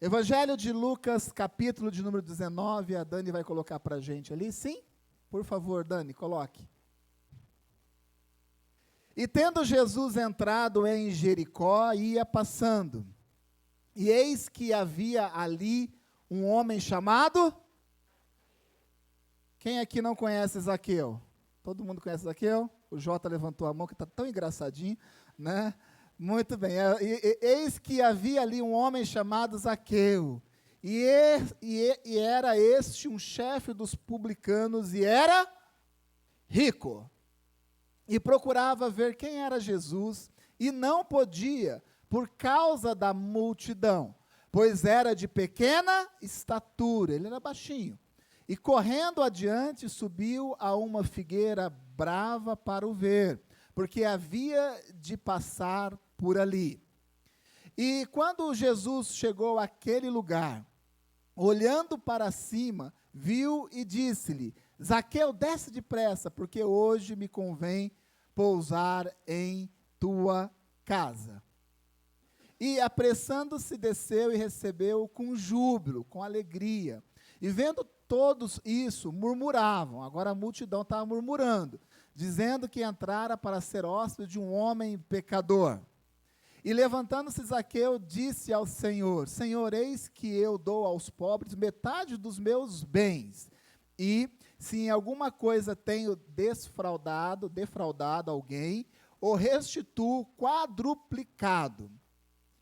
Evangelho de Lucas, capítulo de número 19, a Dani vai colocar para a gente ali, sim? Por favor, Dani, coloque. E tendo Jesus entrado em Jericó, ia passando, e eis que havia ali um homem chamado... Quem aqui não conhece Zaqueu? Todo mundo conhece Zaqueu? O Jota levantou a mão, que está tão engraçadinho, né? Muito bem. Eis que havia ali um homem chamado Zaqueu, e era este um chefe dos publicanos, e era rico. E procurava ver quem era Jesus, e não podia, por causa da multidão, pois era de pequena estatura, ele era baixinho. E correndo adiante, subiu a uma figueira brava para o ver, porque havia de passar por ali. E quando Jesus chegou àquele lugar, olhando para cima, viu e disse-lhe: Zaqueu, desce depressa, porque hoje me convém pousar em tua casa. E apressando-se, desceu e recebeu-o com júbilo, com alegria. E vendo todos isso, murmuravam. Agora a multidão estava murmurando, dizendo que entrara para ser hóspede de um homem pecador. E levantando-se Zaqueu, disse ao Senhor: Senhor, eis que eu dou aos pobres metade dos meus bens. E se em alguma coisa tenho defraudado alguém, o restituo quadruplicado.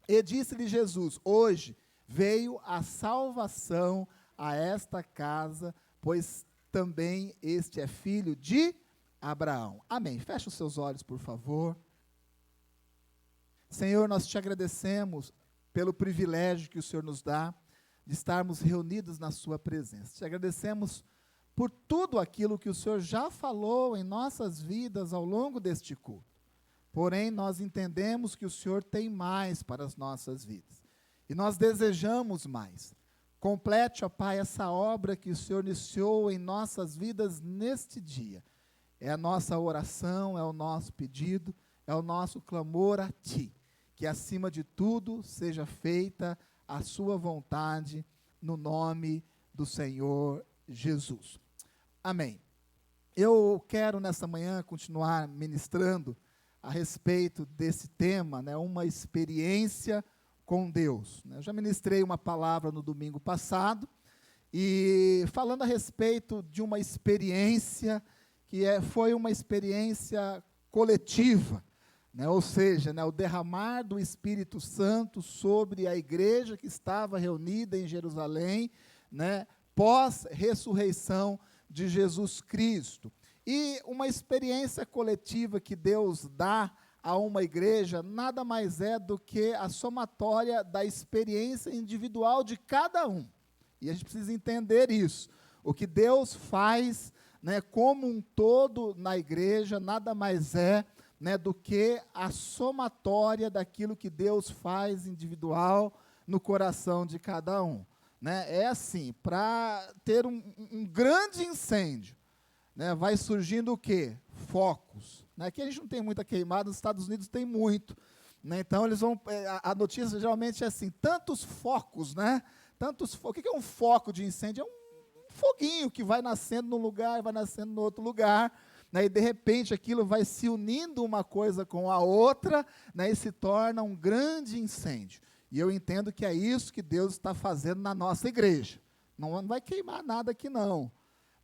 E disse-lhe Jesus: hoje veio a salvação a esta casa, pois também este é filho de Abraão. Amém. Feche os seus olhos, por favor. Senhor, nós te agradecemos pelo privilégio que o Senhor nos dá de estarmos reunidos na sua presença. Te agradecemos por tudo aquilo que o Senhor já falou em nossas vidas ao longo deste culto. Porém, nós entendemos que o Senhor tem mais para as nossas vidas. E nós desejamos mais. Complete, ó Pai, essa obra que o Senhor iniciou em nossas vidas neste dia. É a nossa oração, é o nosso pedido, é o nosso clamor a Ti. Que acima de tudo seja feita a Sua vontade no nome do Senhor Jesus. Amém. Eu quero nessa manhã continuar ministrando a respeito desse tema, né, uma experiência com Deus. Eu já ministrei uma palavra no domingo passado, e falando a respeito de uma experiência que foi uma experiência coletiva, né, ou seja, né, o derramar do Espírito Santo sobre a igreja que estava reunida em Jerusalém, né, pós-ressurreição de Jesus Cristo. E uma experiência coletiva que Deus dá a uma igreja nada mais é do que a somatória da experiência individual de cada um. E a gente precisa entender isso. O que Deus faz, né, como um todo na igreja nada mais é, né, do que a somatória daquilo que Deus faz individual no coração de cada um. Né? É assim, para ter um grande incêndio, né, vai surgindo o quê? Focos. Né? Aqui a gente não tem muita queimada, nos Estados Unidos tem muito. Né? Então, eles vão, a notícia geralmente é assim, tantos focos, né? O que é um foco de incêndio? É um foguinho que vai nascendo num lugar, vai nascendo no outro lugar, né? E de repente aquilo vai se unindo uma coisa com a outra, né? E se torna um grande incêndio. E eu entendo que é isso que Deus está fazendo na nossa igreja. Não vai queimar nada aqui não.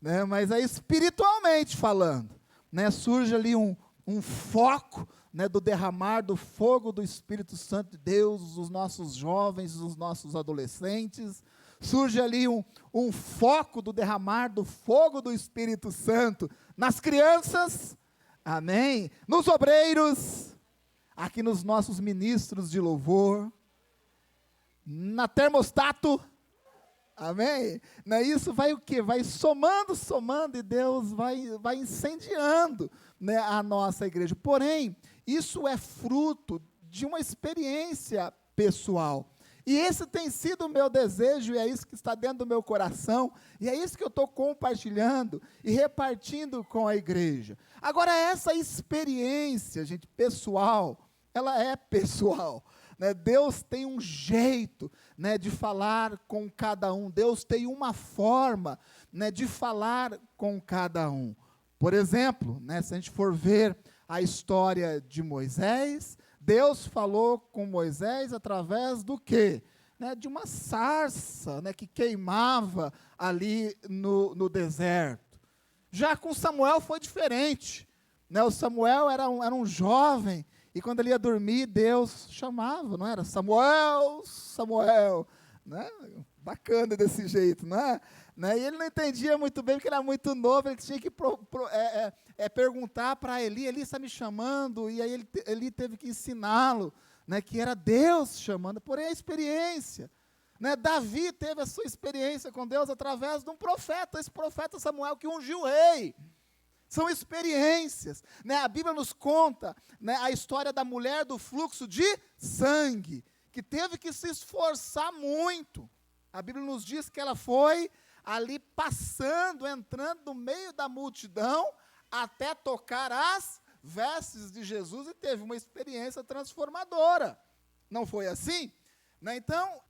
Né, mas é espiritualmente falando, né, surge ali um foco, né, do derramar do fogo do Espírito Santo de Deus, os nossos jovens, os nossos adolescentes, surge ali um foco do derramar do fogo do Espírito Santo nas crianças, amém, nos obreiros, aqui nos nossos ministros de louvor, na termostato. Amém? Né? Isso vai o quê? Vai somando, e Deus vai incendiando, né, a nossa igreja. Porém, isso é fruto de uma experiência pessoal. E esse tem sido o meu desejo, e é isso que está dentro do meu coração, e é isso que eu estou compartilhando e repartindo com a igreja. Agora, essa experiência, gente, pessoal, ela é pessoal. né? Deus tem um jeito, né, de falar com cada um. Deus tem uma forma, né, de falar com cada um. Por exemplo, né, se a gente for ver a história de Moisés, Deus falou com Moisés através do quê? Né, de uma sarça, né, que queimava ali no deserto. Já com Samuel foi diferente. Né, o Samuel era um jovem, e quando ele ia dormir, Deus chamava, não era? Samuel, Samuel. Né? Bacana desse jeito, não é? Né? E ele não entendia muito bem, porque ele era muito novo, ele tinha que perguntar para Eli está me chamando, e aí Eli teve que ensiná-lo, né, que era Deus chamando, porém a experiência. Né? Davi teve a sua experiência com Deus através de um profeta, esse profeta Samuel que ungiu o rei. São experiências. Né? A Bíblia nos conta, né, a história da mulher do fluxo de sangue, que teve que se esforçar muito. A Bíblia nos diz que ela foi ali passando, entrando no meio da multidão, até tocar as vestes de Jesus e teve uma experiência transformadora. Não foi assim? Né? Então,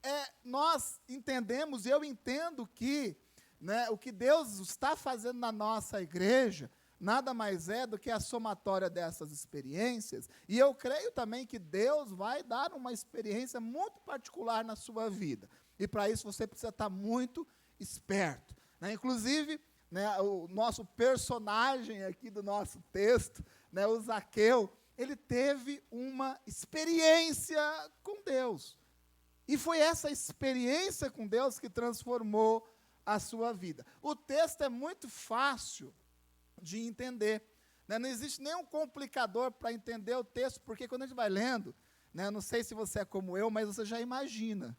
nós entendemos, e eu entendo que, né, o que Deus está fazendo na nossa igreja, nada mais é do que a somatória dessas experiências, e eu creio também que Deus vai dar uma experiência muito particular na sua vida. E para isso você precisa estar muito esperto. Né? Inclusive, né, o nosso personagem aqui do nosso texto, né, o Zaqueu, ele teve uma experiência com Deus. E foi essa experiência com Deus que transformou a sua vida. O texto é muito fácil de entender. Né? Não existe nenhum complicador para entender o texto, porque quando a gente vai lendo, né, não sei se você é como eu, mas você já imagina.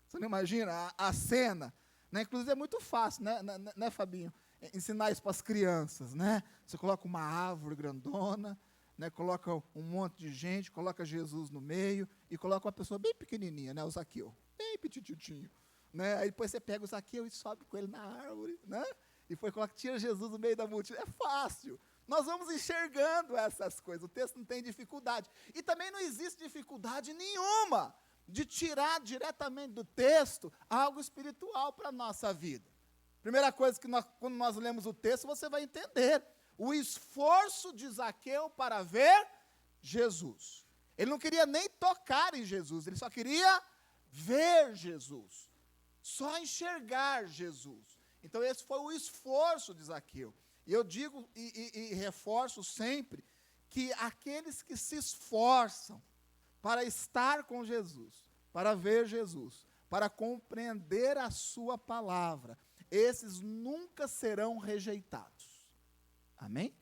Você não imagina a cena? Né? Inclusive é muito fácil, né, Fabinho? Ensinar isso para as crianças. Né? Você coloca uma árvore grandona, né, coloca um monte de gente, coloca Jesus no meio e coloca uma pessoa bem pequenininha, né, o Zaqueu, bem petititinho. Né? Aí depois você pega o Zaqueu e sobe com ele na árvore, né? E depois tira Jesus no meio da multidão. É fácil. Nós vamos enxergando essas coisas. O texto não tem dificuldade. E também não existe dificuldade nenhuma de tirar diretamente do texto algo espiritual para a nossa vida. Primeira coisa que quando nós lemos o texto, você vai entender o esforço de Zaqueu para ver Jesus. Ele não queria nem tocar em Jesus, ele só queria ver Jesus. Só enxergar Jesus. Então esse foi o esforço de Zaqueu. E eu digo e reforço sempre que aqueles que se esforçam para estar com Jesus, para ver Jesus, para compreender a sua palavra, esses nunca serão rejeitados. Amém?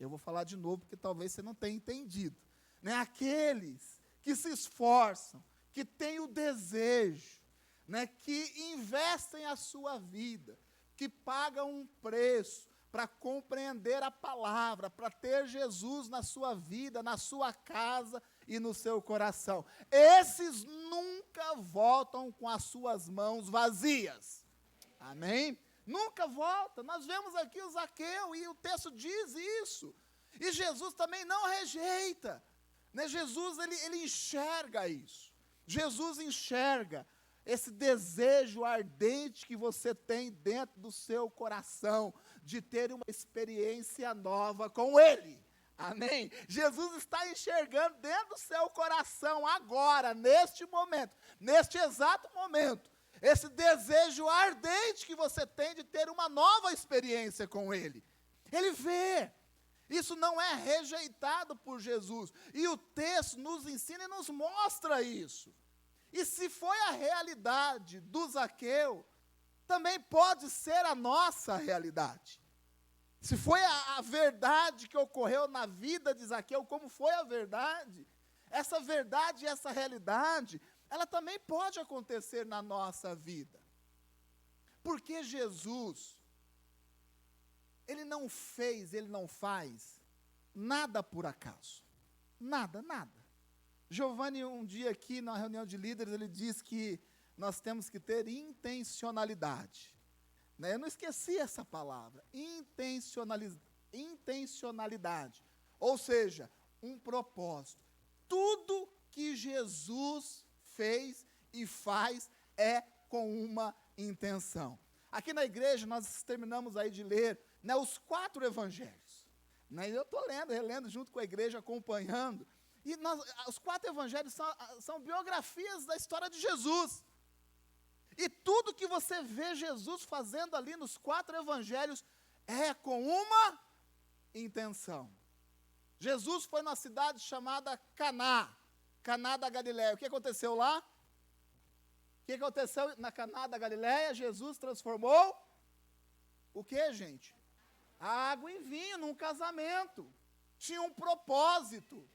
Eu vou falar de novo, porque talvez você não tenha entendido. Né? Aqueles que se esforçam, que têm o desejo, né? Que investem a sua vida, que pagam um preço para compreender a palavra, para ter Jesus na sua vida, na sua casa e no seu coração. Esses nunca voltam com as suas mãos vazias. Amém? Nunca volta. Nós vemos aqui o Zaqueu e o texto diz isso. E Jesus também não rejeita. Né? Jesus, ele enxerga isso. Jesus enxerga esse desejo ardente que você tem dentro do seu coração de ter uma experiência nova com Ele. Amém? Jesus está enxergando dentro do seu coração agora, neste momento, neste exato momento, esse desejo ardente que você tem de ter uma nova experiência com Ele. Ele vê. Isso não é rejeitado por Jesus. E o texto nos ensina e nos mostra isso. E se foi a realidade do Zaqueu, também pode ser a nossa realidade. Se foi a verdade que ocorreu na vida de Zaqueu, como foi a verdade, essa verdade e essa realidade, ela também pode acontecer na nossa vida. Porque Jesus, Ele não fez, Ele não faz nada por acaso. Nada, nada. Giovanni, um dia aqui na reunião de líderes, ele diz que nós temos que ter intencionalidade. Né? Eu não esqueci essa palavra, intencionalidade. Ou seja, um propósito. Tudo que Jesus fez e faz é com uma intenção. Aqui na igreja nós terminamos aí de ler, né, os 4 evangelhos. Né, eu estou relendo junto com a igreja, acompanhando. E os 4 evangelhos são biografias da história de Jesus. E tudo que você vê Jesus fazendo ali nos 4 evangelhos é com uma intenção. Jesus foi numa cidade chamada Caná, Caná da Galileia. O que aconteceu lá? O que aconteceu na Caná da Galileia? Jesus transformou o que, gente? Água em vinho num casamento. Tinha um propósito.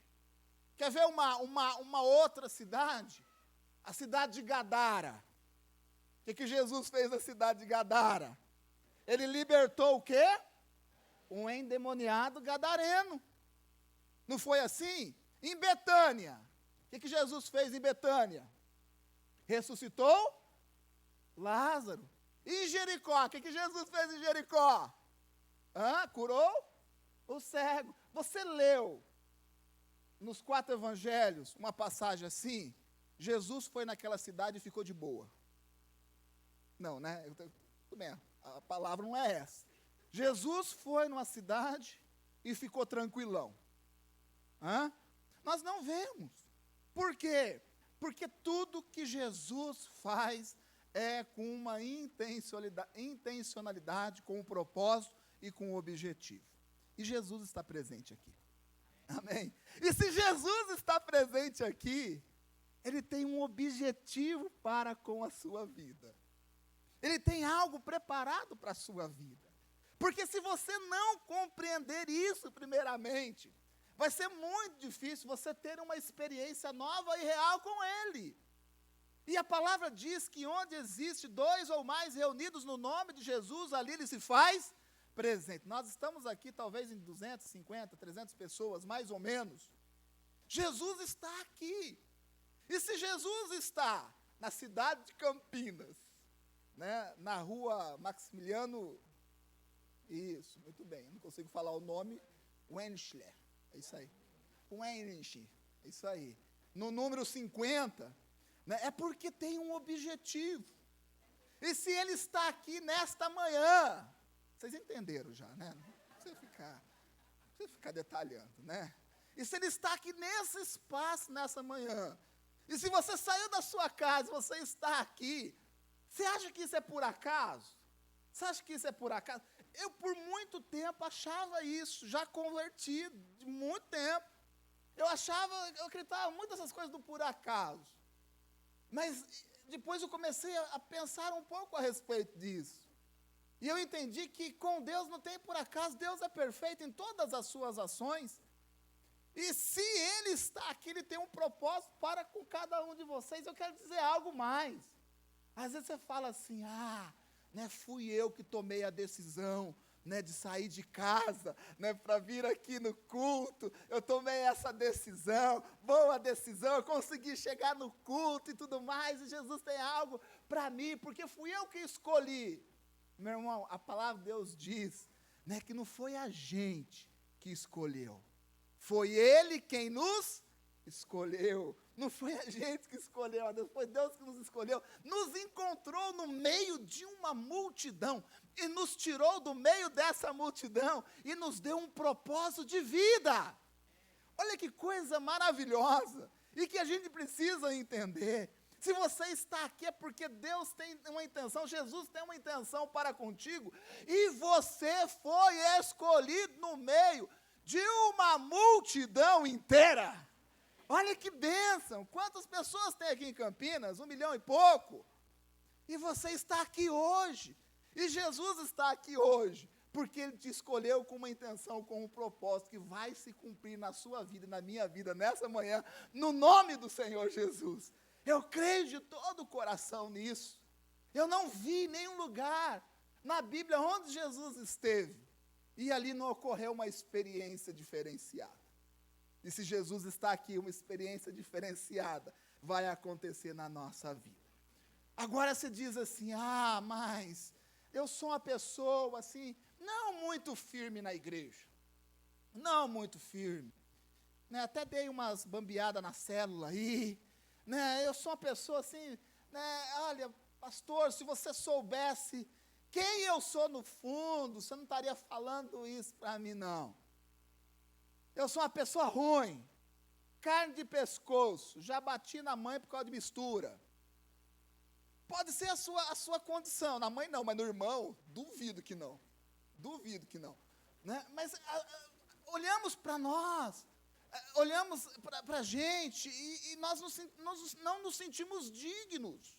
Quer ver uma outra cidade? A cidade de Gadara. O que Jesus fez na cidade de Gadara? Ele libertou o quê? Um endemoniado gadareno. Não foi assim? Em Betânia. O que Jesus fez em Betânia? Ressuscitou Lázaro. E em Jericó? O que Jesus fez em Jericó? Curou o cego. Você leu nos 4 evangelhos uma passagem assim? Jesus foi naquela cidade e ficou de boa. Não, né? Tudo bem, a palavra não é essa. Jesus foi numa cidade e ficou tranquilão. Nós não vemos. Por quê? Porque tudo que Jesus faz é com uma intencionalidade, com um propósito e com um objetivo. E Jesus está presente aqui. Amém? E se Jesus está presente aqui, Ele tem um objetivo para com a sua vida. Ele tem algo preparado para a sua vida. Porque se você não compreender isso primeiramente, vai ser muito difícil você ter uma experiência nova e real com Ele. E a palavra diz que onde existe 2 ou mais reunidos no nome de Jesus, ali Ele se faz presente. Nós estamos aqui talvez em 250, 300 pessoas, mais ou menos. Jesus está aqui. E se Jesus está na cidade de Campinas, né, na rua Maximiliano, isso, muito bem, não consigo falar o nome, Wenschler, é isso aí, Wenschler, é isso aí, no número 50, né, é porque tem um objetivo. E se Ele está aqui nesta manhã, vocês entenderam já, né? Não precisa ficar detalhando, né? E se Ele está aqui nesse espaço, nessa manhã, e se você saiu da sua casa, você está aqui, você acha que isso é por acaso? Você acha que isso é por acaso? Eu, por muito tempo, achava isso, já convertido, de muito tempo. Eu acreditava muito nessas coisas do por acaso. Mas depois eu comecei a pensar um pouco a respeito disso. E eu entendi que com Deus não tem por acaso, Deus é perfeito em todas as suas ações. E se Ele está aqui, Ele tem um propósito para com cada um de vocês. Eu quero dizer algo mais. Às vezes você fala assim, né, fui eu que tomei a decisão, né, de sair de casa, né, para vir aqui no culto, eu tomei essa decisão, boa decisão, eu consegui chegar no culto e tudo mais, e Jesus tem algo para mim, porque fui eu que escolhi. Meu irmão, a palavra de Deus diz, né, que não foi a gente que escolheu, foi Ele quem nos escolheu. Não foi a gente que escolheu, foi Deus que nos escolheu, nos encontrou no meio de uma multidão, e nos tirou do meio dessa multidão, e nos deu um propósito de vida. Olha que coisa maravilhosa, e que a gente precisa entender. Se você está aqui é porque Deus tem uma intenção, Jesus tem uma intenção para contigo, e você foi escolhido no meio de uma multidão inteira. Olha que bênção, quantas pessoas tem aqui em Campinas? 1 milhão e pouco. E você está aqui hoje, e Jesus está aqui hoje, porque Ele te escolheu com uma intenção, com um propósito que vai se cumprir na sua vida e na minha vida nessa manhã, no nome do Senhor Jesus. Eu creio de todo o coração nisso. Eu não vi nenhum lugar na Bíblia onde Jesus esteve, e ali não ocorreu uma experiência diferenciada. E se Jesus está aqui, uma experiência diferenciada vai acontecer na nossa vida. Agora você diz assim, mas eu sou uma pessoa assim, não muito firme na igreja. Não muito firme. né, até dei umas bambeadas na célula aí, né, eu sou uma pessoa assim, né, olha, pastor, se você soubesse quem eu sou no fundo, você não estaria falando isso para mim, não. Eu sou uma pessoa ruim, carne de pescoço, já bati na mãe por causa de mistura. Pode ser a sua condição, na mãe não, mas no irmão, duvido que não. Duvido que não. Né? Mas olhamos para nós, olhamos para a gente e nós não nos sentimos dignos.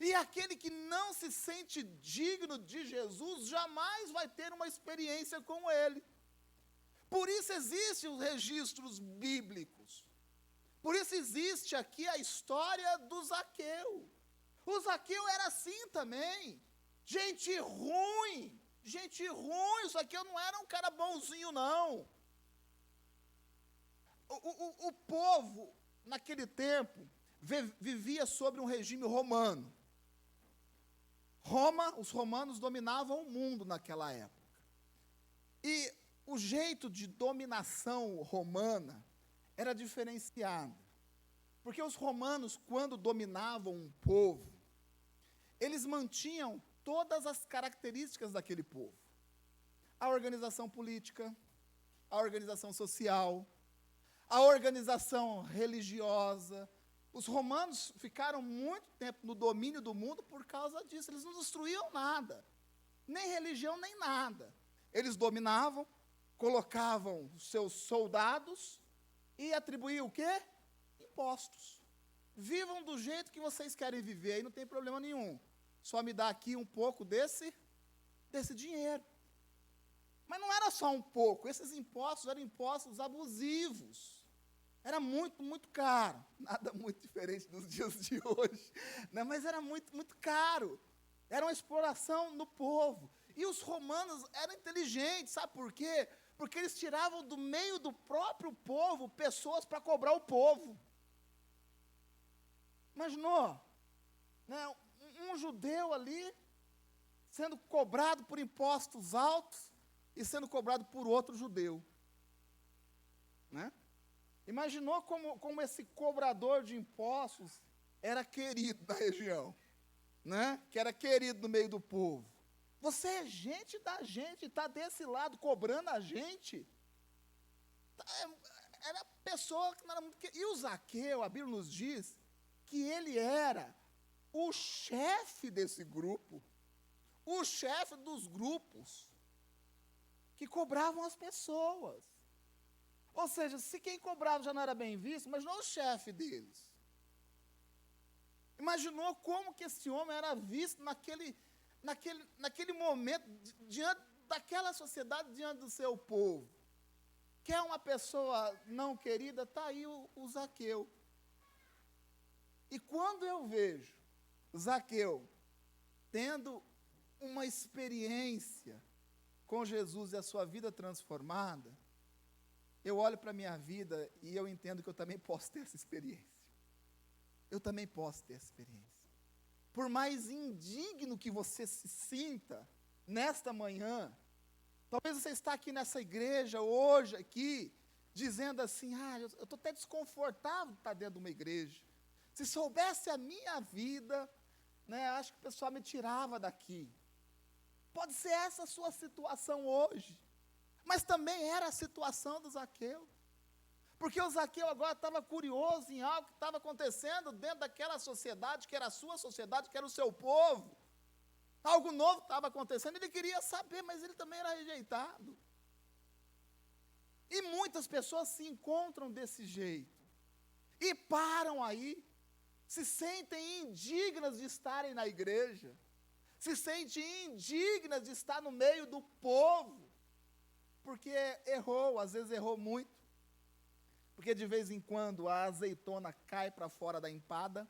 E aquele que não se sente digno de Jesus, jamais vai ter uma experiência com Ele. Por isso existem os registros bíblicos. Por isso existe aqui a história do Zaqueu. O Zaqueu era assim também. Gente ruim. O Zaqueu não era um cara bonzinho, não. O povo, naquele tempo, vivia sobre um regime romano. Os romanos dominavam o mundo naquela época. E o jeito de dominação romana era diferenciado. Porque os romanos, quando dominavam um povo, eles mantinham todas as características daquele povo. A organização política, a organização social, a organização religiosa. Os romanos ficaram muito tempo no domínio do mundo por causa disso. Eles não destruíam nada, nem religião, nem nada. Eles dominavam, colocavam os seus soldados e atribuíam o quê? Impostos. Vivam do jeito que vocês querem viver, aí não tem problema nenhum. Só me dá aqui um pouco desse dinheiro. Mas não era só um pouco, esses impostos eram impostos abusivos. Era muito, muito caro. Nada muito diferente dos dias de hoje, né? Mas era muito, muito caro. Era uma exploração no povo. E os romanos eram inteligentes, sabe por quê? Porque eles tiravam do meio do próprio povo pessoas para cobrar o povo. Imaginou? Né? Um judeu ali sendo cobrado por impostos altos e sendo cobrado por outro judeu. Né? Imaginou como esse cobrador de impostos era querido na região, né? Que era querido no meio do povo. Você é gente da gente, está desse lado cobrando a gente. Era pessoa que não era muito querida. E o Zaqueu, a Bíblia nos diz que ele era o chefe desse grupo, o chefe dos grupos que cobravam as pessoas. Ou seja, se quem cobrava já não era bem visto, imaginou o chefe deles. Imaginou como que esse homem era visto naquele momento, diante daquela sociedade, diante do seu povo. Quer uma pessoa não querida, está aí o Zaqueu. E quando eu vejo Zaqueu tendo uma experiência com Jesus e a sua vida transformada, eu olho para a minha vida e eu entendo que eu também posso ter essa experiência. Eu também posso ter essa experiência. Por mais indigno que você se sinta nesta manhã, talvez você está aqui nessa igreja hoje, aqui, dizendo assim, eu estou até desconfortável de estar dentro de uma igreja. Se soubesse a minha vida, né, acho que o pessoal me tirava daqui. Pode ser essa a sua situação hoje. Mas também era a situação do Zaqueu. Porque o Zaqueu agora estava curioso em algo que estava acontecendo dentro daquela sociedade, que era a sua sociedade, que era o seu povo. Algo novo estava acontecendo, ele queria saber, mas ele também era rejeitado. E muitas pessoas se encontram desse jeito. E param aí, se sentem indignas de estarem na igreja, se sentem indignas de estar no meio do povo, porque errou, às vezes errou muito, porque de vez em quando a azeitona cai para fora da empada.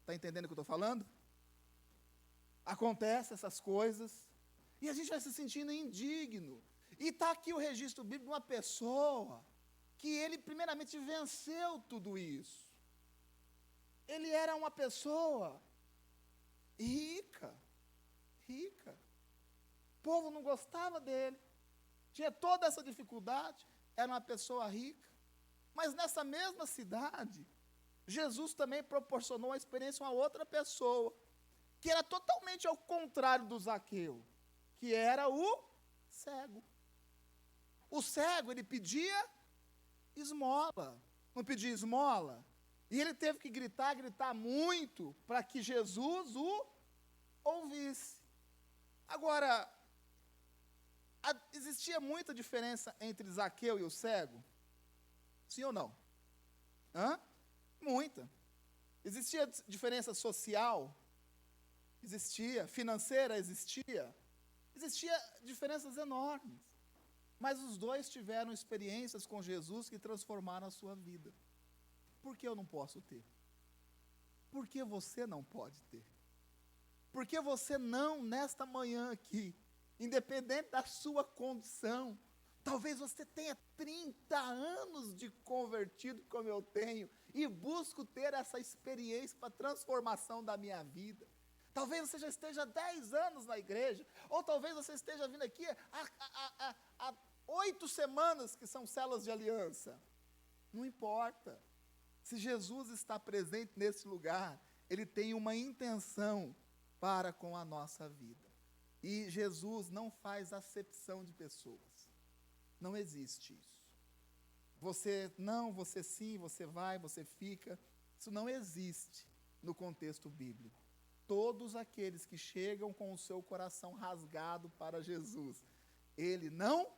Está entendendo o que eu estou falando? Acontece essas coisas, e a gente vai se sentindo indigno. E está aqui o registro bíblico de uma pessoa que ele primeiramente venceu tudo isso. Ele era uma pessoa rica. O povo não gostava dele. Tinha toda essa dificuldade. era uma pessoa rica. Mas nessa mesma cidade, Jesus também proporcionou uma experiência a uma outra pessoa, que era totalmente ao contrário do Zaqueu, que era o cego. O cego, ele pedia esmola. Não pedia esmola? E ele teve que gritar muito, para que Jesus o ouvisse. Agora, existia muita diferença entre Zaqueu e o cego? Sim ou não? Muita. Existia diferença social? Existia. Financeira? Existia. Existia diferenças enormes. Mas os dois tiveram experiências com Jesus que transformaram a sua vida. Por que eu não posso ter? Por que você não pode ter? Por que você não, nesta manhã aqui, independente da sua condição, talvez você tenha 30 anos de convertido como eu tenho, e busco ter essa experiência para a transformação da minha vida. Talvez você já esteja há 10 anos na igreja, ou talvez você esteja vindo aqui há 8 semanas que são células de aliança. Não importa. Se Jesus está presente nesse lugar, Ele tem uma intenção para com a nossa vida. E Jesus não faz acepção de pessoas. Não existe isso. Você não, você sim, você vai, você fica. Isso não existe no contexto bíblico. Todos aqueles que chegam com o seu coração rasgado para Jesus, Ele não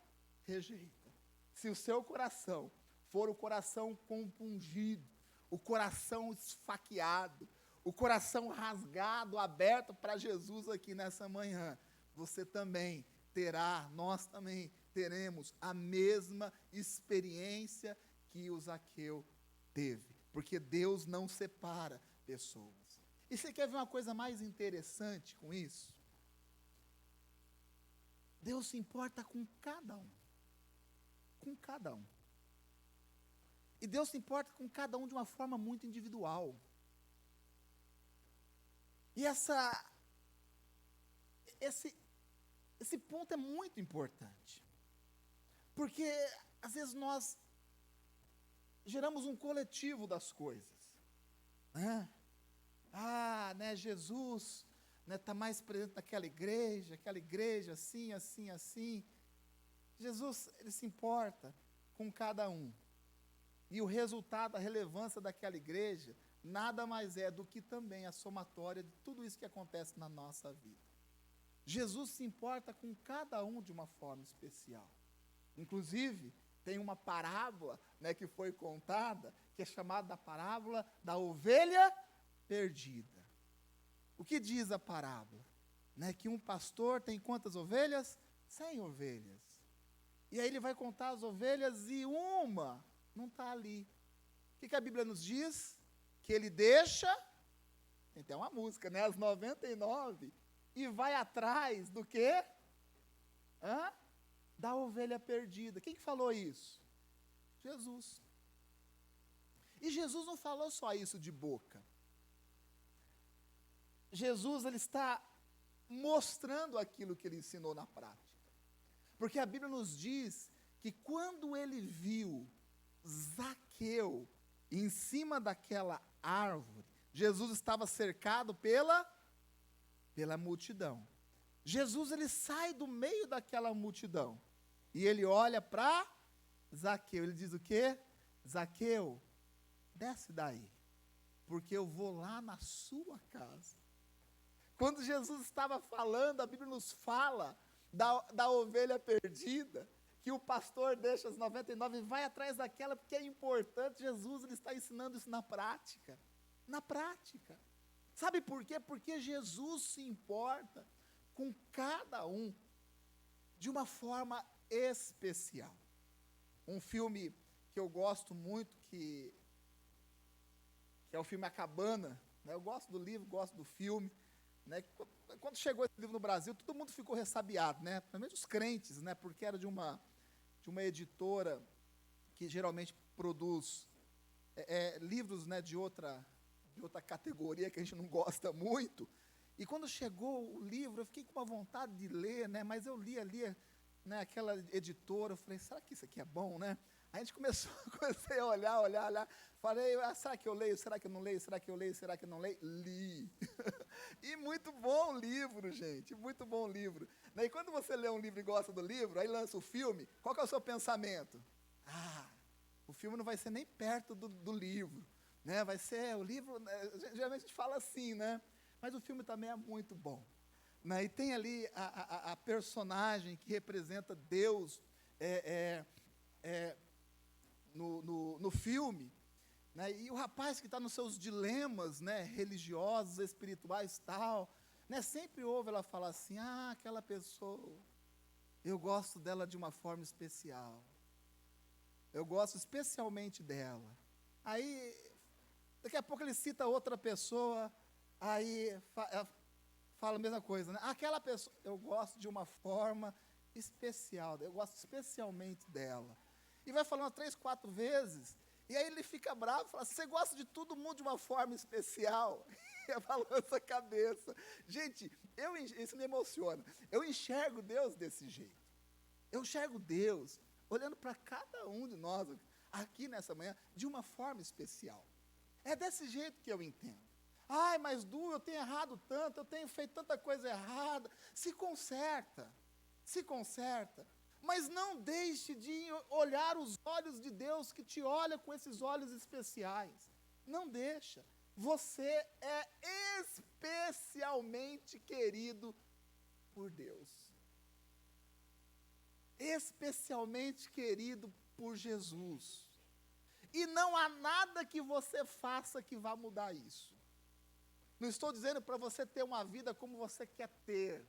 rejeita. Se o seu coração for o coração compungido, o coração esfaqueado, o coração rasgado, aberto para Jesus aqui nessa manhã, você também terá, nós também teremos a mesma experiência que o Zaqueu teve, porque Deus não separa pessoas. E você quer ver uma coisa mais interessante com isso? Deus se importa com cada um. Com cada um. E Deus se importa com cada um de uma forma muito individual. E esse ponto é muito importante. Porque, às vezes, nós geramos um coletivo das coisas. Jesus está mais presente naquela igreja, aquela igreja assim, assim, assim. Jesus, Ele se importa com cada um. E o resultado, a relevância daquela igreja, nada mais é do que também a somatória de tudo isso que acontece na nossa vida. Jesus se importa com cada um de uma forma especial. Inclusive, tem uma parábola, que foi contada, que é chamada da parábola da ovelha perdida. O que diz a parábola? Que um pastor tem quantas ovelhas? 100 ovelhas. E aí ele vai contar as ovelhas e uma não está ali. O que a Bíblia nos diz? Que ele deixa, tem até uma música, as 99, e vai atrás do quê? Da ovelha perdida. Quem que falou isso? Jesus. E Jesus não falou só isso de boca. Jesus, Ele está mostrando aquilo que Ele ensinou na prática. Porque a Bíblia nos diz que quando Ele viu Zaqueu em cima daquela árvore, Jesus estava cercado pela multidão. Jesus, Ele sai do meio daquela multidão e Ele olha para Zaqueu. Ele diz o quê? Zaqueu, desce daí, porque eu vou lá na sua casa. Quando Jesus estava falando, a Bíblia nos fala da ovelha perdida, que o pastor deixa as 99 e vai atrás daquela, porque é importante. Jesus, Ele está ensinando isso na prática. Na prática. Sabe por quê? Porque Jesus se importa com cada um de uma forma especial. Um filme que eu gosto muito, que é o filme A Cabana, eu gosto do livro, gosto do filme, Quando chegou esse livro no Brasil, todo mundo ficou ressabiado, principalmente os crentes, porque era de uma editora que geralmente produz livros, de outra categoria que a gente não gosta muito. E quando chegou o livro, eu fiquei com uma vontade de ler, mas eu lia né, aquela editora, eu falei, será que isso aqui é bom, né? A gente comecei a olhar, falei, será que eu leio, será que eu não leio, será que eu leio, será que eu não leio? Li. E muito bom o livro, gente, muito bom o livro. E quando você lê um livro e gosta do livro, aí lança o filme, qual que é o seu pensamento? O filme não vai ser nem perto do livro, né? Vai ser, o livro, geralmente a gente fala assim, né? Mas o filme também é muito bom. Né? E tem ali a personagem que representa Deus, no filme, né? E o rapaz que está nos seus dilemas, né, religiosos, espirituais, tal, né, sempre ouve ela falar assim, aquela pessoa, eu gosto dela de uma forma especial, eu gosto especialmente dela. Aí, daqui a pouco ele cita outra pessoa, aí fala a mesma coisa, né? Aquela pessoa, eu gosto de uma forma especial, eu gosto especialmente dela. E vai falando 3, 4 vezes, e aí ele fica bravo, fala, você gosta de todo mundo de uma forma especial? E balança a cabeça. Gente, isso me emociona. Eu enxergo Deus desse jeito. Eu enxergo Deus olhando para cada um de nós aqui nessa manhã de uma forma especial. É desse jeito que eu entendo. Mas Du, eu tenho errado tanto, eu tenho feito tanta coisa errada. Se conserta. Mas não deixe de olhar os olhos de Deus que te olha com esses olhos especiais. Não deixa. Você é especialmente querido por Deus. Especialmente querido por Jesus. E não há nada que você faça que vá mudar isso. Não estou dizendo para você ter uma vida como você quer ter.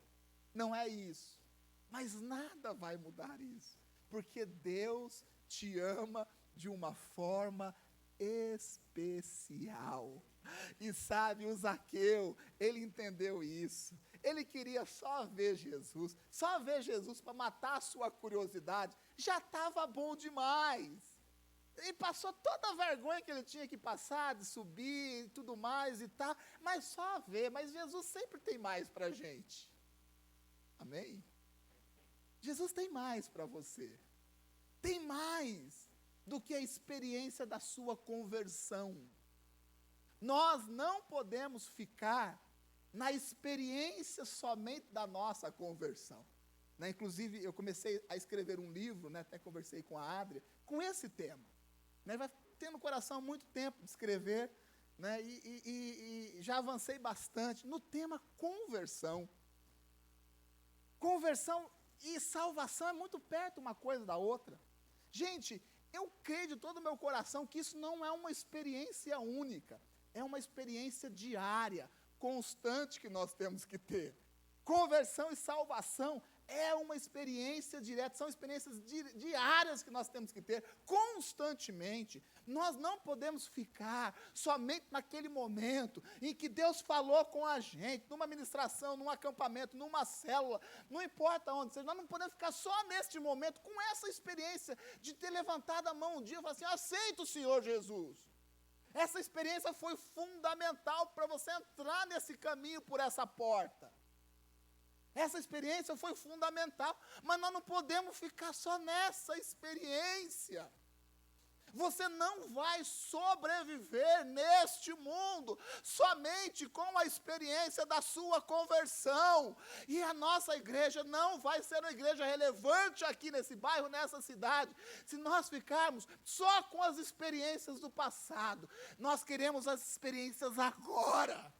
Não é isso. Mas nada vai mudar isso. Porque Deus te ama de uma forma especial. E sabe, o Zaqueu, ele entendeu isso. Ele queria só ver Jesus para matar a sua curiosidade. Já estava bom demais. Ele passou toda a vergonha que ele tinha que passar, de subir e tudo mais e tal, mas só ver. Mas Jesus sempre tem mais para a gente. Amém? Jesus tem mais para você. Tem mais do que a experiência da sua conversão. Nós não podemos ficar na experiência somente da nossa conversão. Né? Inclusive, eu comecei a escrever um livro, né? Até conversei com a Adria, com esse tema. Né? Vai ter no coração há muito tempo de escrever, né? E já avancei bastante no tema conversão. Conversão e salvação é muito perto uma coisa da outra. Gente, eu creio de todo o meu coração que isso não é uma experiência única. É uma experiência diária, constante que nós temos que ter. Conversão e salvação é uma experiência direta, são experiências diárias que nós temos que ter constantemente. Nós não podemos ficar somente naquele momento em que Deus falou com a gente, numa ministração, num acampamento, numa célula, não importa onde seja, nós não podemos ficar só neste momento com essa experiência de ter levantado a mão um dia e falar assim, aceito o Senhor Jesus. Essa experiência foi fundamental para você entrar nesse caminho por essa porta. Essa experiência foi fundamental, mas nós não podemos ficar só nessa experiência. Você não vai sobreviver neste mundo somente com a experiência da sua conversão. E a nossa igreja não vai ser uma igreja relevante aqui nesse bairro, nessa cidade, se nós ficarmos só com as experiências do passado. Nós queremos as experiências agora.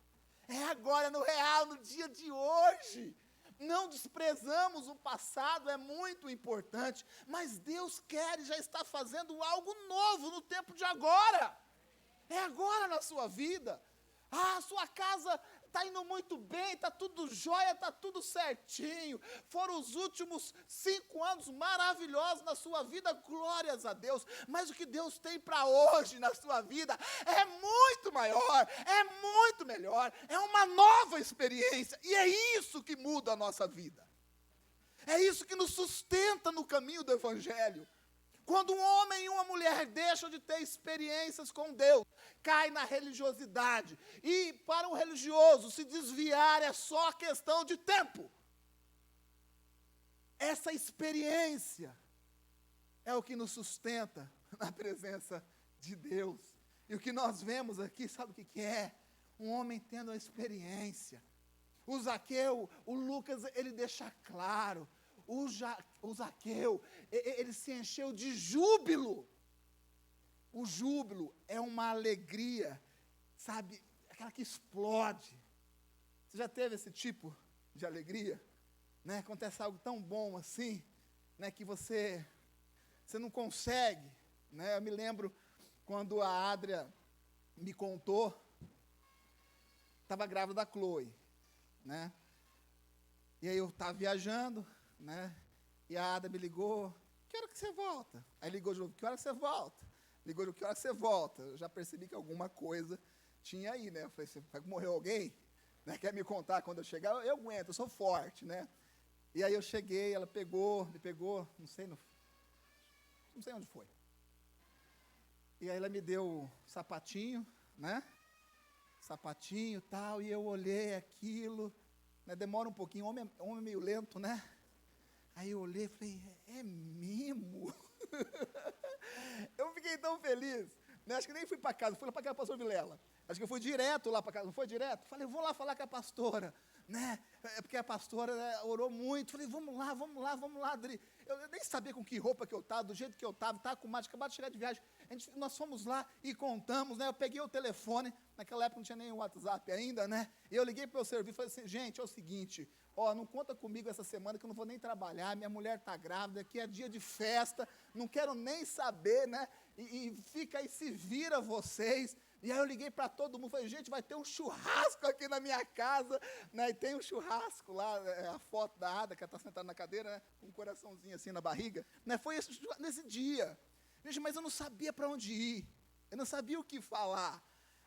É agora, no real, no dia de hoje. Não desprezamos o passado, é muito importante, mas Deus quer e já está fazendo algo novo no tempo de agora. É agora na sua vida. A sua casa está indo muito bem, está tudo jóia, está tudo certinho. Foram os últimos 5 anos maravilhosos na sua vida, glórias a Deus. Mas o que Deus tem para hoje na sua vida é muito maior, é muito melhor, é uma nova experiência. E é isso que muda a nossa vida. É isso que nos sustenta no caminho do Evangelho. Quando um homem e uma mulher deixam de ter experiências com Deus, cai na religiosidade. E para um religioso se desviar é só questão de tempo. Essa experiência é o que nos sustenta na presença de Deus. E o que nós vemos aqui, sabe o que é? Um homem tendo a experiência. O Zaqueu, o Lucas, ele deixa claro. O Zaqueu, ele se encheu de júbilo. O júbilo é uma alegria, sabe, aquela que explode. Você já teve esse tipo de alegria? Né? Acontece algo tão bom assim, né, que você não consegue. Né? Eu me lembro quando a Adria me contou, estava grávida da Chloe, né? E aí eu estava viajando, né? E a Adria me ligou, que hora que você volta? Aí ligou de novo, que hora que você volta? Ligou de novo, que hora que você volta? Eu já percebi que alguma coisa tinha aí, né? Eu falei, morreu alguém? Né? Quer me contar quando eu chegar? Eu aguento, eu sou forte, né? E aí eu cheguei, ela me pegou, não sei onde foi. E aí ela me deu o sapatinho, né? Sapatinho e tal, e eu olhei aquilo, né? Demora um pouquinho, homem é meio lento, né? Aí eu olhei e falei, é mimo? Eu fiquei tão feliz, né? Acho que nem fui para casa, fui lá para casa do pastor Vilela. Acho que eu fui direto lá para casa, não foi direto? Falei, vou lá falar com a pastora, né? É porque a pastora, né, orou muito. Falei, vamos lá, Adri. Eu nem sabia com que roupa que eu estava, do jeito que eu estava com mais, acabado de chegar de viagem. Nós fomos lá e contamos, né? Eu peguei o telefone, naquela época não tinha nem o WhatsApp ainda, né? E eu liguei para o meu serviço e falei assim, gente, é o seguinte, não conta comigo essa semana que eu não vou nem trabalhar, minha mulher está grávida, aqui é dia de festa, não quero nem saber, né? E fica aí, se vira vocês. E aí eu liguei para todo mundo, falei, gente, vai ter um churrasco aqui na minha casa, né? E tem um churrasco lá, a foto da Ada, que ela está sentada na cadeira, né? Com um coraçãozinho assim na barriga, né? Foi nesse dia. Gente, mas eu não sabia para onde ir, eu não sabia o que falar,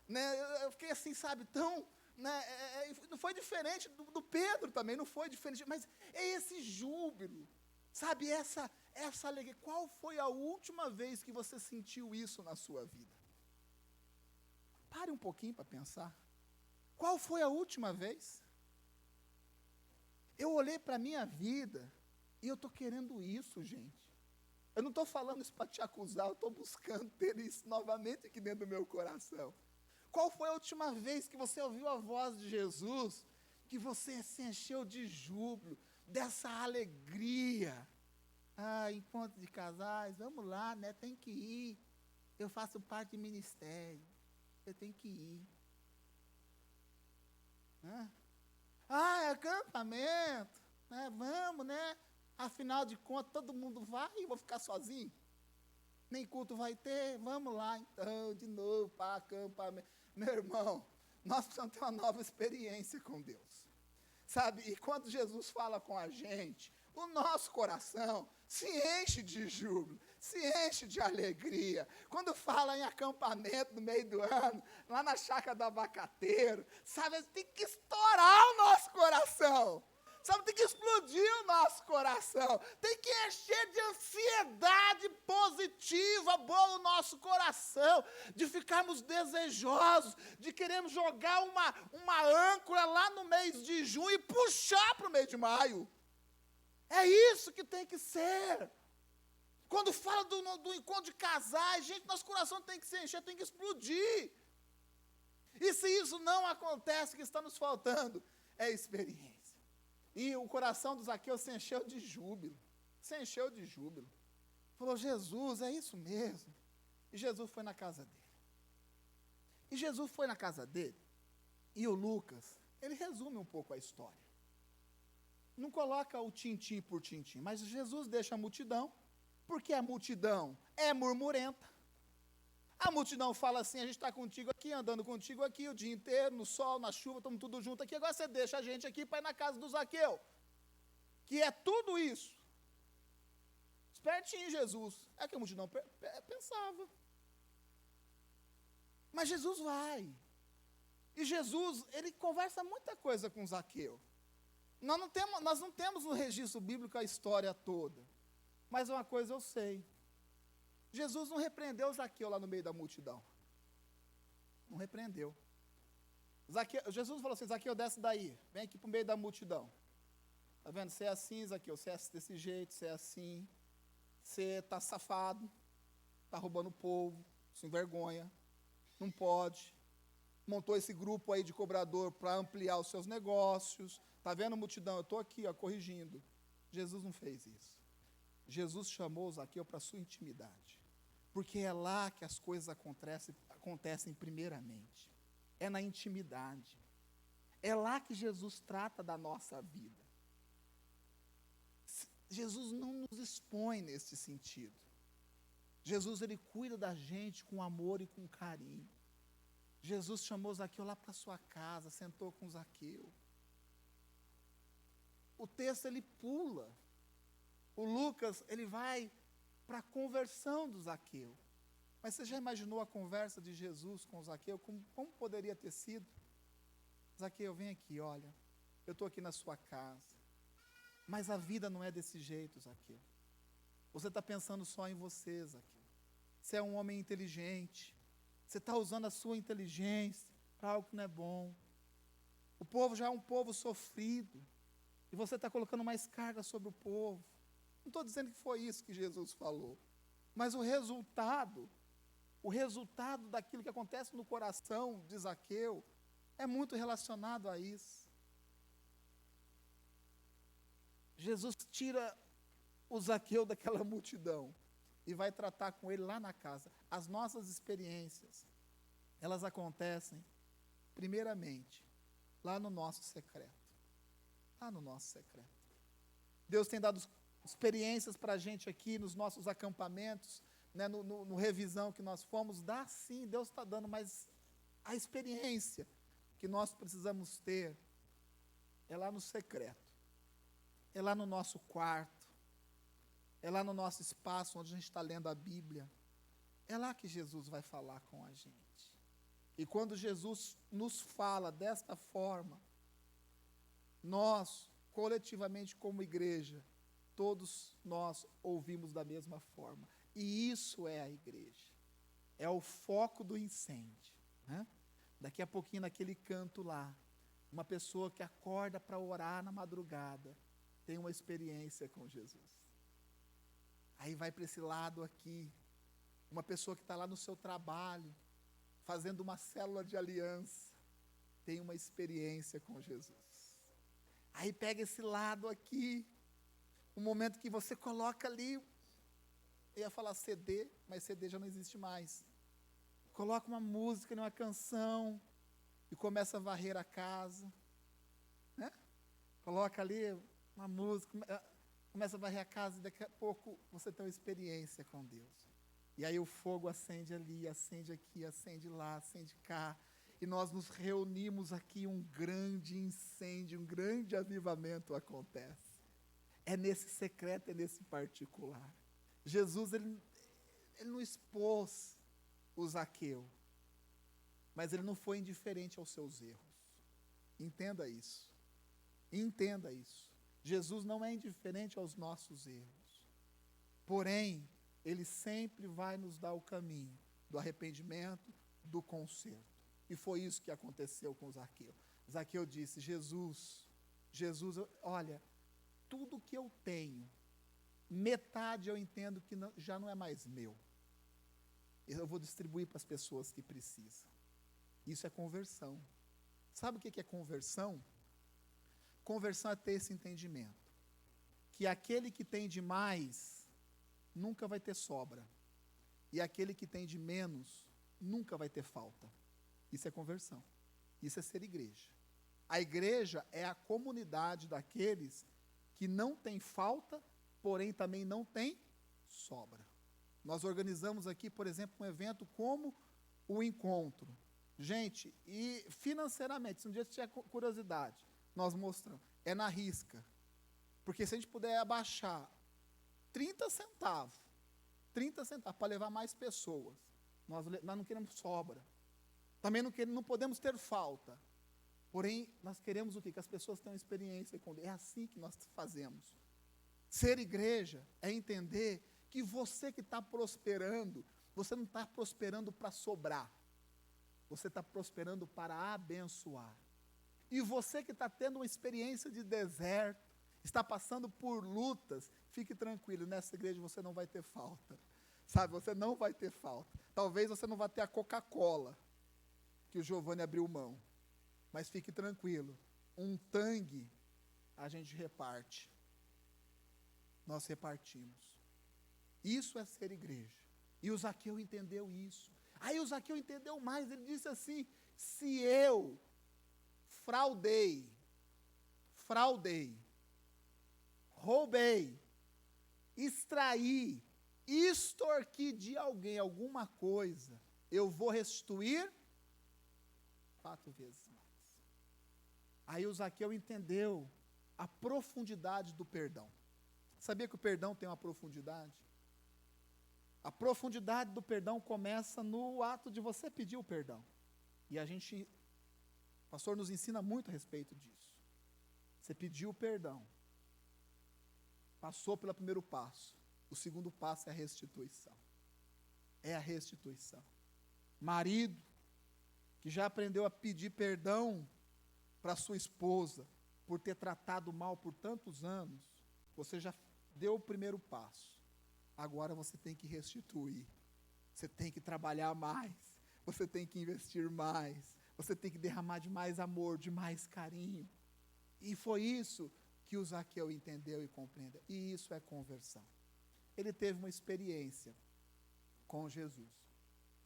né? Eu fiquei assim, sabe, tão, né? Não foi diferente do Pedro também, não foi diferente, mas é esse júbilo, sabe, essa alegria. Qual foi a última vez que você sentiu isso na sua vida? Pare um pouquinho para pensar. Qual foi a última vez? Eu olhei para a minha vida e eu estou querendo isso, gente. Eu não estou falando isso para te acusar, eu estou buscando ter isso novamente aqui dentro do meu coração. Qual foi a última vez que você ouviu a voz de Jesus, que você se encheu de júbilo, dessa alegria? Encontro de casais, vamos lá, né? Tem que ir. Eu faço parte de ministério. Você tem que ir. É acampamento, né? Vamos, né? Afinal de contas, todo mundo vai e eu vou ficar sozinho. Nem culto vai ter, vamos lá então, de novo, para acampamento. Meu irmão, nós precisamos ter uma nova experiência com Deus. Sabe, e quando Jesus fala com a gente, o nosso coração se enche de júbilo, se enche de alegria. Quando fala em acampamento no meio do ano, lá na chácara do abacateiro, sabe, tem que estourar o nosso coração. Sabe, tem que explodir o nosso coração, tem que encher de ansiedade positiva, boa o nosso coração, de ficarmos desejosos, de queremos jogar uma âncora lá no mês de junho e puxar para o mês de maio. É isso que tem que ser. Quando fala do encontro de casais, gente, nosso coração tem que se encher, tem que explodir. E se isso não acontece, o que está nos faltando é experiência. E o coração do Zaqueu se encheu de júbilo. Se encheu de júbilo. Falou, Jesus, é isso mesmo. E Jesus foi na casa dele. E Jesus foi na casa dele. E o Lucas, ele resume um pouco a história. Não coloca o tintim por tintim, mas Jesus deixa a multidão, porque a multidão é murmurenta. A multidão fala assim, a gente está contigo aqui, andando contigo aqui o dia inteiro, no sol, na chuva, estamos tudo junto aqui, agora você deixa a gente aqui para ir na casa do Zaqueu, que é tudo isso. Espertinho Jesus, é o que a multidão pensava. Mas Jesus vai, e Jesus, ele conversa muita coisa com Zaqueu. Nós não temos no registro bíblico a história toda, mas uma coisa eu sei. Jesus não repreendeu Zaqueu lá no meio da multidão. Não repreendeu. Jesus falou assim, Zaqueu, desce daí, vem aqui para o meio da multidão. Está vendo? Você é assim, Zaqueu, você é desse jeito, você é assim. Você está safado, está roubando o povo, sem vergonha, não pode. Montou esse grupo aí de cobrador para ampliar os seus negócios. Está vendo, multidão? Eu estou aqui, ó, corrigindo. Jesus não fez isso. Jesus chamou Zaqueu para a sua intimidade. Porque é lá que as coisas acontecem primeiramente. É na intimidade. É lá que Jesus trata da nossa vida. Jesus não nos expõe nesse sentido. Jesus, ele cuida da gente com amor e com carinho. Jesus chamou Zaqueu lá para sua casa, sentou com Zaqueu. O texto, ele pula. O Lucas, ele vai para a conversão do Zaqueu. Mas você já imaginou a conversa de Jesus com Zaqueu? Como poderia ter sido? Zaqueu, vem aqui, olha, eu estou aqui na sua casa. Mas a vida não é desse jeito, Zaqueu. Você está pensando só em você, Zaqueu. Você é um homem inteligente. Você está usando a sua inteligência para algo que não é bom. O povo já é um povo sofrido. E você está colocando mais carga sobre o povo. Não estou dizendo que foi isso que Jesus falou. Mas o resultado daquilo que acontece no coração de Zaqueu é muito relacionado a isso. Jesus tira o Zaqueu daquela multidão e vai tratar com ele lá na casa. As nossas experiências, elas acontecem, primeiramente, lá no nosso secreto. Lá no nosso secreto. Deus tem dado experiências para a gente aqui, nos nossos acampamentos, né, no revisão que nós fomos. Dá sim, Deus está dando, mas a experiência que nós precisamos ter é lá no secreto. É lá no nosso quarto, é lá no nosso espaço onde a gente está lendo a Bíblia. É lá que Jesus vai falar com a gente. E quando Jesus nos fala desta forma, nós, coletivamente como igreja, todos nós ouvimos da mesma forma. E isso é a igreja. É o foco do incêndio. Né? Daqui a pouquinho, naquele canto lá, uma pessoa que acorda para orar na madrugada, tem uma experiência com Jesus. Aí vai para esse lado aqui, uma pessoa que está lá no seu trabalho, fazendo uma célula de aliança, tem uma experiência com Jesus. Aí pega esse lado aqui, um momento que você coloca ali, eu ia falar CD, mas CD já não existe mais. Coloca uma música, uma canção, e começa a varrer a casa. Né? Coloca ali uma música, começa a varrer a casa e daqui a pouco você tem uma experiência com Deus. E aí o fogo acende ali, acende aqui, acende lá, acende cá. E nós nos reunimos aqui, um grande incêndio, um grande avivamento acontece. É nesse secreto, é nesse particular. Jesus, ele não expôs o Zaqueu, mas ele não foi indiferente aos seus erros. Entenda isso. Entenda isso. Jesus não é indiferente aos nossos erros. Porém, ele sempre vai nos dar o caminho do arrependimento, do conserto. E foi isso que aconteceu com Zaqueu. Zaqueu disse, Jesus, olha, tudo que eu tenho, metade eu entendo que já não é mais meu. Eu vou distribuir para as pessoas que precisam. Isso é conversão. Sabe o que é conversão? Conversão é ter esse entendimento. Que aquele que tem de mais, nunca vai ter sobra. E aquele que tem de menos, nunca vai ter falta. Isso é conversão. Isso é ser igreja. A igreja é a comunidade daqueles que não tem falta, porém também não tem sobra. Nós organizamos aqui, por exemplo, um evento como o Encontro. Gente, e financeiramente, se um dia você tiver curiosidade, nós mostramos, é na risca. Porque se a gente puder abaixar 30 centavos para levar mais pessoas, nós não queremos sobra. Também não podemos ter falta. Porém, nós queremos o quê? Que as pessoas tenham experiência com Deus. É assim que nós fazemos. Ser igreja é entender que você que está prosperando, você não está prosperando para sobrar. Você está prosperando para abençoar. E você que está tendo uma experiência de deserto, está passando por lutas, fique tranquilo, nessa igreja você não vai ter falta. Sabe, você não vai ter falta. Talvez você não vá ter a Coca-Cola que o Giovanni abriu mão. Mas fique tranquilo, um tangue a gente reparte. Nós repartimos. Isso é ser igreja. E o Zaqueu entendeu isso. Aí o Zaqueu entendeu mais, ele disse assim: se eu fraudei, roubei, extraí, extorqui de alguém alguma coisa, eu vou restituir 4 vezes mais. Aí o Zaqueu entendeu a profundidade do perdão. Sabia que o perdão tem uma profundidade? A profundidade do perdão começa no ato de você pedir o perdão. E o pastor nos ensina muito a respeito disso. Você pediu o perdão, passou pelo primeiro passo. O segundo passo é a restituição. É a restituição. Marido que já aprendeu a pedir perdão para sua esposa por ter tratado mal por tantos anos, você já deu o primeiro passo. Agora você tem que restituir. Você tem que trabalhar mais. Você tem que investir mais. Você tem que derramar de mais amor, de mais carinho. E foi isso que o Zaqueu entendeu e compreendeu. E isso é conversão. Ele teve uma experiência com Jesus.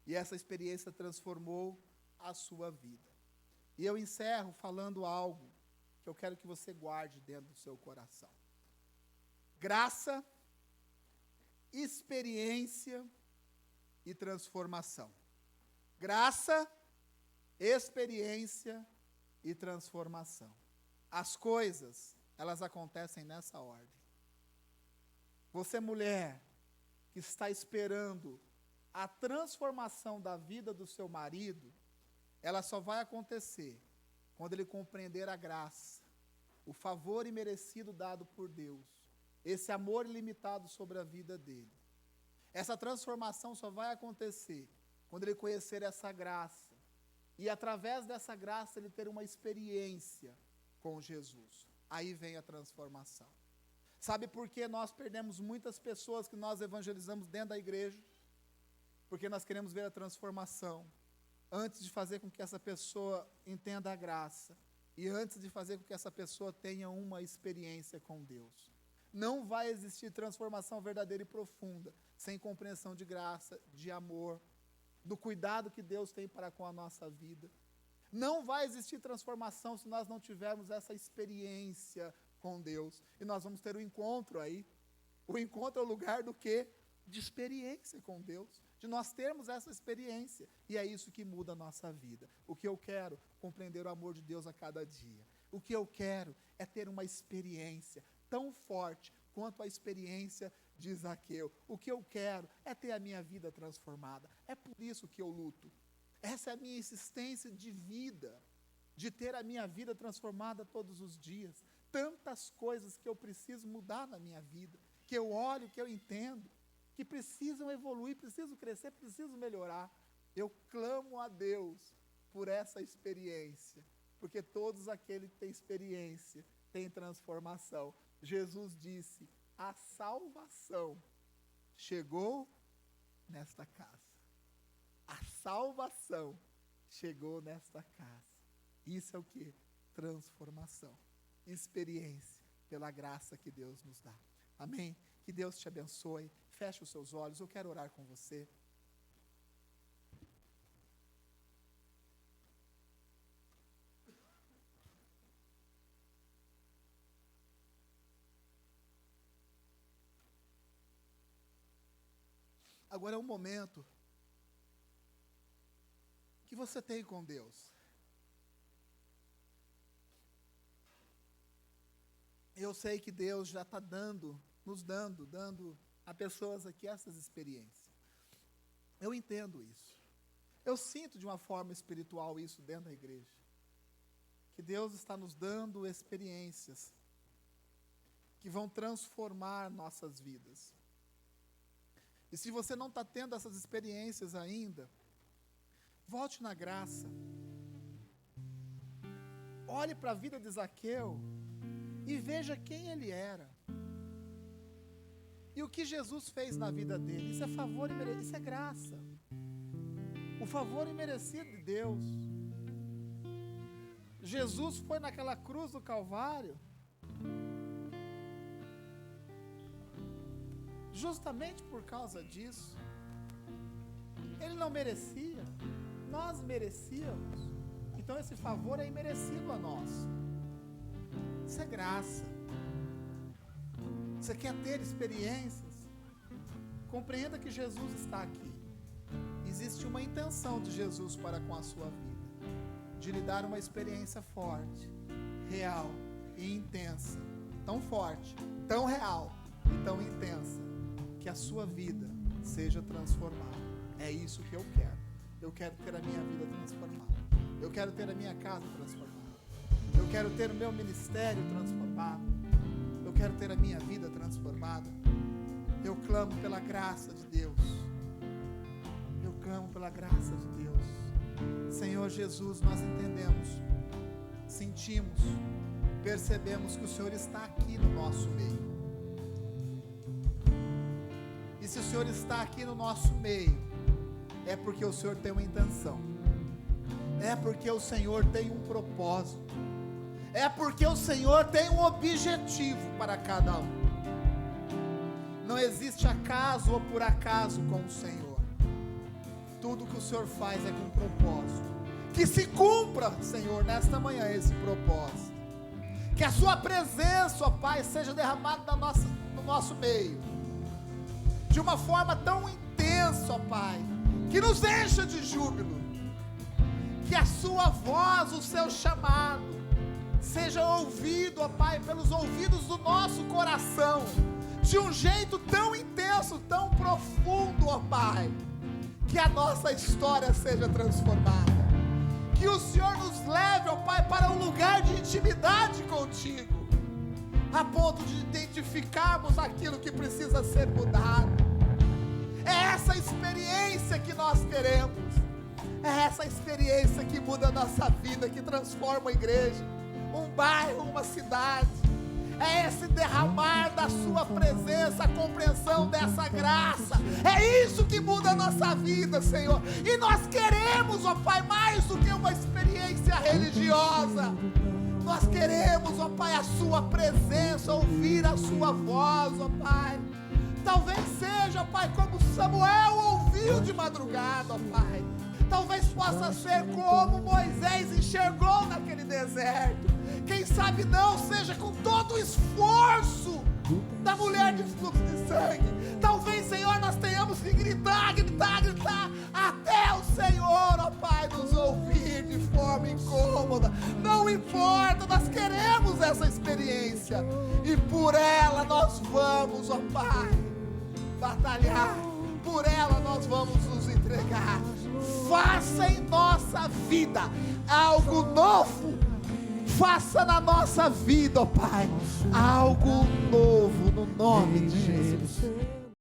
E essa experiência transformou a sua vida. E eu encerro falando algo que eu quero que você guarde dentro do seu coração. Graça, experiência e transformação. Graça, experiência e transformação. As coisas, elas acontecem nessa ordem. Você, mulher, que está esperando a transformação da vida do seu marido, ela só vai acontecer quando ele compreender a graça, o favor imerecido dado por Deus, esse amor ilimitado sobre a vida dele. Essa transformação só vai acontecer quando ele conhecer essa graça e, através dessa graça, ele ter uma experiência com Jesus. Aí vem a transformação. Sabe por que nós perdemos muitas pessoas que nós evangelizamos dentro da igreja? Porque nós queremos ver a transformação antes de fazer com que essa pessoa entenda a graça e antes de fazer com que essa pessoa tenha uma experiência com Deus. Não vai existir transformação verdadeira e profunda sem compreensão de graça, de amor, do cuidado que Deus tem para com a nossa vida. Não vai existir transformação se nós não tivermos essa experiência com Deus. E nós vamos ter um encontro aí. O encontro é o lugar do quê? De experiência com Deus. De nós termos essa experiência. E é isso que muda a nossa vida. O que eu quero? Compreender o amor de Deus a cada dia. O que eu quero é ter uma experiência tão forte quanto a experiência de Zaqueu. O que eu quero é ter a minha vida transformada. É por isso que eu luto. Essa é a minha insistência de vida, de ter a minha vida transformada todos os dias. Tantas coisas que eu preciso mudar na minha vida, que eu olho, que eu entendo, que precisam evoluir, precisam crescer, precisam melhorar. Eu clamo a Deus por essa experiência, porque todos aqueles que têm experiência têm transformação. Jesus disse: a salvação chegou nesta casa. A salvação chegou nesta casa. Isso é o que? Transformação. Experiência pela graça que Deus nos dá. Amém? Que Deus te abençoe. Feche os seus olhos. Eu quero orar com você. Agora é um momento que você tem com Deus. Eu sei que Deus já está nos dando a pessoas aqui essas experiências. Eu entendo isso. Eu sinto de uma forma espiritual isso dentro da igreja. Que Deus está nos dando experiências que vão transformar nossas vidas. E se você não está tendo essas experiências ainda, volte na graça. Olhe para a vida de Zaqueu e veja quem ele era. E o que Jesus fez na vida dele. Isso é favor imerecido, isso é graça. O favor imerecido de Deus. Jesus foi naquela cruz do Calvário justamente por causa disso. Ele não merecia, nós merecíamos. Então esse favor é imerecido a nós. Isso é graça. Você quer ter experiências? Compreenda que Jesus está aqui. Existe uma intenção de Jesus para com a sua vida, de lhe dar uma experiência forte, real e intensa. Tão forte, tão real e tão intensa, que a sua vida seja transformada. É isso que eu quero. Eu quero ter a minha vida transformada. Eu quero ter a minha casa transformada. Eu quero ter o meu ministério transformado. Eu quero ter a minha vida transformada. Eu clamo pela graça de Deus. Eu clamo pela graça de Deus. Senhor Jesus, nós entendemos, sentimos, percebemos que o Senhor está aqui no nosso meio. E se o Senhor está aqui no nosso meio, é porque o Senhor tem uma intenção. É porque o Senhor tem um propósito. É porque o Senhor tem um objetivo para cada um. Não existe acaso ou por acaso com o Senhor. Tudo que o Senhor faz é com propósito. Que se cumpra, Senhor, nesta manhã esse propósito. Que a sua presença, ó Pai, seja derramada no nosso meio. De uma forma tão intensa, ó Pai, que nos encha de júbilo. Que a sua voz, o seu chamado, seja ouvido, ó Pai, pelos ouvidos do nosso coração, de um jeito tão intenso, tão profundo, ó Pai, que a nossa história seja transformada. Que o Senhor nos leve, ó Pai, para um lugar de intimidade contigo, a ponto de identificarmos aquilo que precisa ser mudado. É essa experiência que nós queremos. É essa experiência que muda a nossa vida, que transforma a igreja, um bairro, uma cidade. É esse derramar da sua presença, a compreensão dessa graça. É isso que muda a nossa vida, Senhor. E nós queremos, ó Pai, mais do que uma experiência religiosa. Nós queremos, ó Pai, a sua presença, ouvir a sua voz, ó Pai. Talvez seja, ó Pai, como Samuel ouviu de madrugada, ó Pai. Talvez possa ser como Moisés enxergou naquele deserto. Quem sabe não seja com todo o esforço da mulher de fluxo de sangue. Talvez, Senhor, nós tenhamos que gritar até o Senhor, ó Pai, nos ouvir de forma incômoda. Não importa, nós queremos essa experiência. E por ela nós vamos, ó Pai, batalhar. Por ela nós vamos nos entregar. Faça em nossa vida algo novo. Faça na nossa vida, ó Pai, algo novo no nome de Jesus.